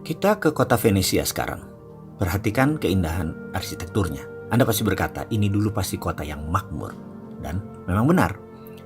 Kita ke kota Venesia sekarang. Perhatikan keindahan arsitekturnya. Anda pasti berkata, ini dulu pasti kota yang makmur. Dan memang benar.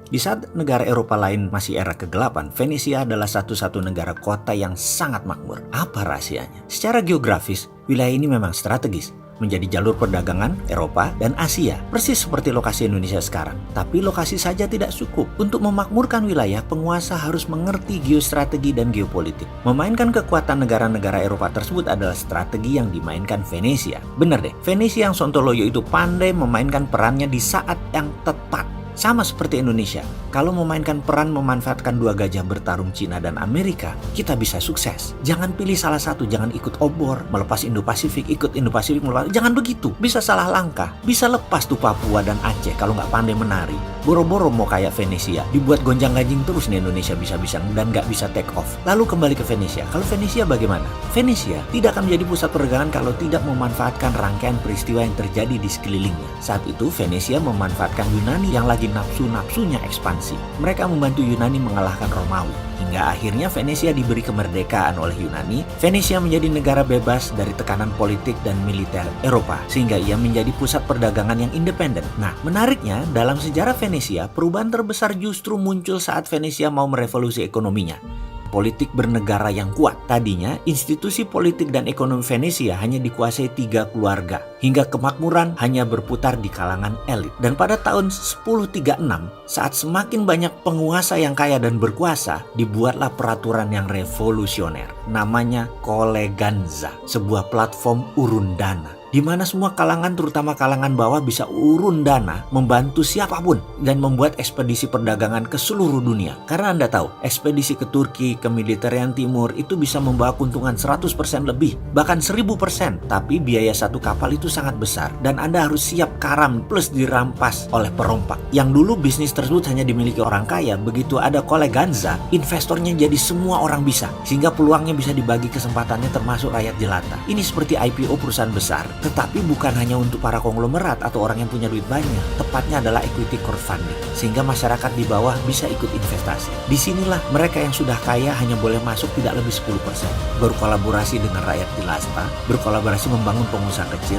Di saat negara Eropa lain masih era kegelapan, Venesia adalah satu-satu negara kota yang sangat makmur. Apa rahasianya? Secara geografis, wilayah ini memang strategis. Menjadi jalur perdagangan Eropa dan Asia, persis seperti lokasi Indonesia sekarang. Tapi lokasi saja tidak cukup. Untuk memakmurkan wilayah, penguasa harus mengerti geostrategi dan geopolitik. Memainkan kekuatan negara-negara Eropa tersebut adalah strategi yang dimainkan Venesia. Bener deh, Venesia yang Sontoloyo itu pandai memainkan perannya di saat yang tepat. Sama seperti Indonesia, kalau memainkan peran memanfaatkan dua gajah bertarung Cina dan Amerika, kita bisa sukses. Jangan pilih salah satu, jangan ikut obor, melepas Indo-Pasifik, ikut Indo-Pasifik, melepas. Jangan begitu, bisa salah langkah, bisa lepas tuh Papua dan Aceh kalau nggak pandai menari. Boro-boro mau kayak Venesia, dibuat gonjang-ganjing terus nih Indonesia bisa-bisa dan nggak bisa take off. Lalu kembali ke Venesia, kalau Venesia bagaimana? Venesia tidak akan menjadi pusat perdagangan kalau tidak memanfaatkan rangkaian peristiwa yang terjadi di sekelilingnya. Saat itu Venesia memanfaatkan Yunani yang lagi nafsu-nafsunya ekspansi. Mereka membantu Yunani mengalahkan Romawi. Hingga akhirnya Venesia diberi kemerdekaan oleh Yunani. Venesia menjadi negara bebas dari tekanan politik dan militer Eropa. Sehingga ia menjadi pusat perdagangan yang independen. Nah, menariknya dalam sejarah Venesia, perubahan terbesar justru muncul saat Venesia mau merevolusi ekonominya. Politik bernegara yang kuat. Tadinya, institusi politik dan ekonomi Venesia hanya dikuasai 3 keluarga. Hingga kemakmuran hanya berputar di kalangan elit. Dan pada tahun 1036, saat semakin banyak penguasa yang kaya dan berkuasa, dibuatlah peraturan yang revolusioner. Namanya Koleganza, sebuah platform urun dana. Di mana semua kalangan, terutama kalangan bawah, bisa urun dana, membantu siapapun, dan membuat ekspedisi perdagangan ke seluruh dunia. Karena Anda tahu, ekspedisi ke Turki, ke Mediterranean Timur, itu bisa membawa keuntungan 100% lebih, bahkan 1000%. Tapi biaya satu kapal itu sangat besar, dan Anda harus siap karam plus dirampas oleh perompak. Yang dulu bisnis tersebut hanya dimiliki orang kaya, begitu ada Koleganza, investornya jadi semua orang bisa, sehingga peluangnya bisa dibagi kesempatannya termasuk rakyat jelata. Ini seperti IPO perusahaan besar. Tetapi bukan hanya untuk para konglomerat atau orang yang punya duit banyak. Tepatnya adalah equity crowdfunding. Sehingga masyarakat di bawah bisa ikut investasi. Disinilah mereka yang sudah kaya hanya boleh masuk tidak lebih 10%. Berkolaborasi dengan rakyat jelata, berkolaborasi membangun pengusaha kecil.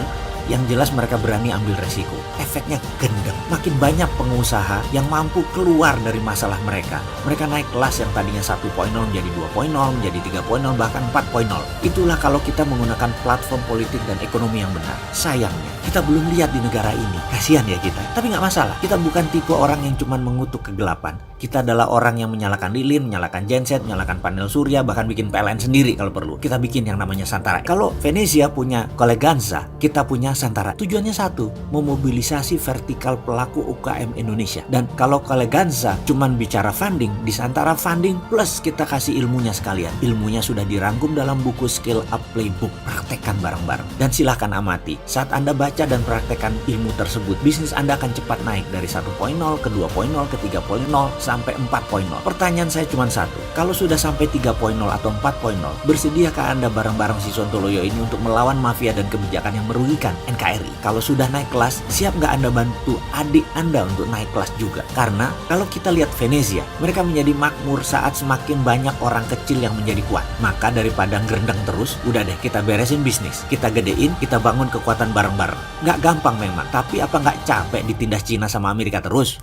Yang jelas mereka berani ambil resiko. Efeknya gendeng. Makin banyak pengusaha yang mampu keluar dari masalah mereka. Mereka naik kelas yang tadinya 1.0 menjadi 2.0, menjadi 3.0, bahkan 4.0. Itulah kalau kita menggunakan platform politik dan ekonomi yang benar. Sayangnya, kita belum lihat di negara ini. Kasihan ya kita. Tapi nggak masalah. Kita bukan tipe orang yang cuma mengutuk kegelapan. Kita adalah orang yang menyalakan lilin, menyalakan genset, menyalakan panel surya, bahkan bikin PLN sendiri kalau perlu. Kita bikin yang namanya Santara. Kalau Venesia punya Koleganza, kita punya Santara. Tujuannya satu, memobilisasi vertikal pelaku UKM Indonesia. Dan kalau Koleganza cuman bicara funding, di Santara funding plus kita kasih ilmunya sekalian. Ilmunya sudah dirangkum dalam buku Skill Up Playbook. Praktekkan bareng-bareng. Dan silahkan amati. Saat Anda baca dan praktekkan ilmu tersebut, bisnis Anda akan cepat naik dari 1.0 ke 2.0 ke 3.0 sampai 4.0. Pertanyaan saya cuma satu. Kalau sudah sampai 3.0 atau 4.0, bersediakah Anda bareng-bareng si Sontoloyo ini untuk melawan mafia dan kebijakan yang merugikan NKRI? Kalau sudah naik kelas, siap nggak Anda bantu adik Anda untuk naik kelas juga? Karena kalau kita lihat Venesia, mereka menjadi makmur saat semakin banyak orang kecil yang menjadi kuat. Maka daripada ngerendeng terus, udah deh kita beresin bisnis. Kita gedein, kita bangun kekuatan bareng-bareng. Nggak gampang memang, tapi apa nggak capek ditindas Cina sama Amerika terus?